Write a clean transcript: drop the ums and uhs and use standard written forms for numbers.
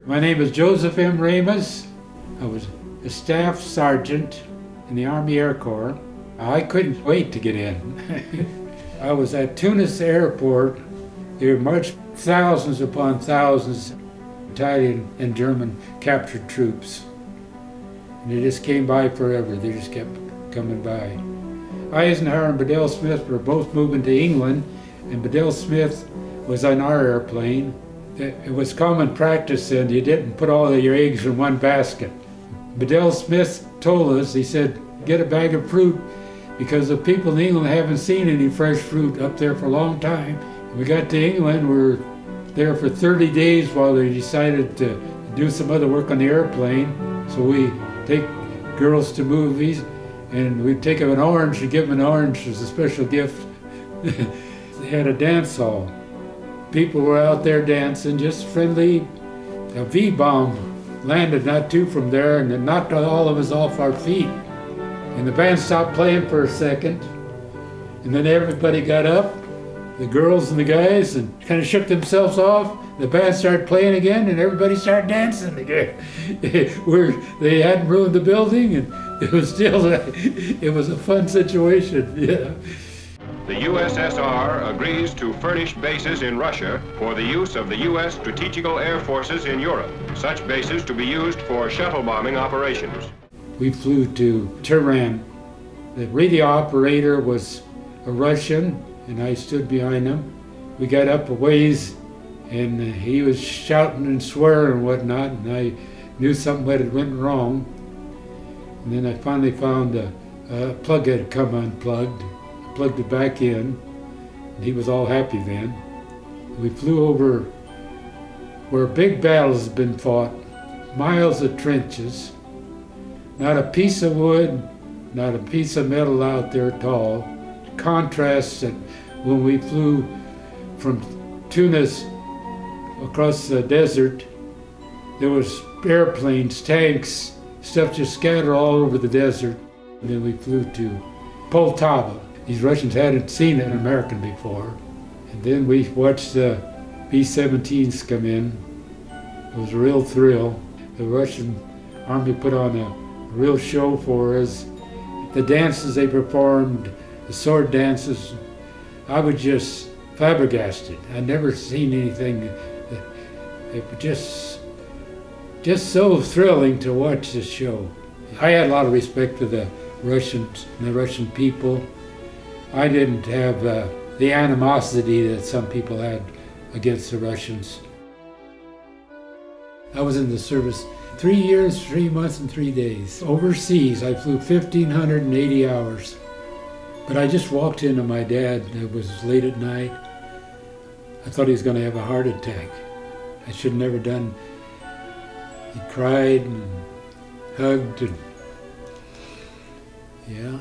My name is Joseph M. Ramos. I was a staff sergeant in the Army Air Corps. I couldn't wait to get in. I was at Tunis Airport. There marched thousands upon thousands of Italian and German captured troops. And they just came by forever. They just kept coming by. Eisenhower and Bedell Smith were both moving to England, and Bedell Smith was on our airplane. It was common practice then, you didn't put all of your eggs in one basket. Bedell Smith told us, he said, get a bag of fruit because the people in England haven't seen any fresh fruit up there for a long time. We got to England, we were there for 30 days while they decided to do some other work on the airplane. So we take girls to movies and we'd take them an orange and give them an orange as a special gift. They had a dance hall. People were out there dancing, just friendly. A V-bomb landed not too from there and it knocked all of us off our feet. And the band stopped playing for a second. And then everybody got up, the girls and the guys, and kind of shook themselves off. The band started playing again and everybody started dancing again. They hadn't ruined the building and it was still, it was a fun situation, yeah. The USSR agrees to furnish bases in Russia for the use of the U.S. strategical air forces in Europe, such bases to be used for shuttle bombing operations. We flew to Tehran. The radio operator was a Russian, and I stood behind him. We got up a ways, and he was shouting and swearing and whatnot, and I knew something had went wrong. And then I finally found a plug had come unplugged. Plugged it back in, and he was all happy then. We flew over where big battles had been fought, miles of trenches, not a piece of wood, not a piece of metal out there at all. Contrasts that when we flew from Tunis across the desert, there was airplanes, tanks, stuff just scattered all over the desert. And then we flew to Poltava. These Russians hadn't seen an American before. And then we watched the B17s come in. It was a real thrill. The Russian Army put on a real show for us. The dances they performed, the sword dances, I was just flabbergasted. I'd never seen anything. It was just so thrilling to watch this show. I had a lot of respect for the Russians and the Russian people. I didn't have the animosity that some people had against the Russians. I was in the service 3 years, 3 months, and 3 days. Overseas, I flew 1,580 hours. But I just walked into my dad. It was late at night. I thought he was going to have a heart attack. I should have never done. He cried and hugged and, yeah.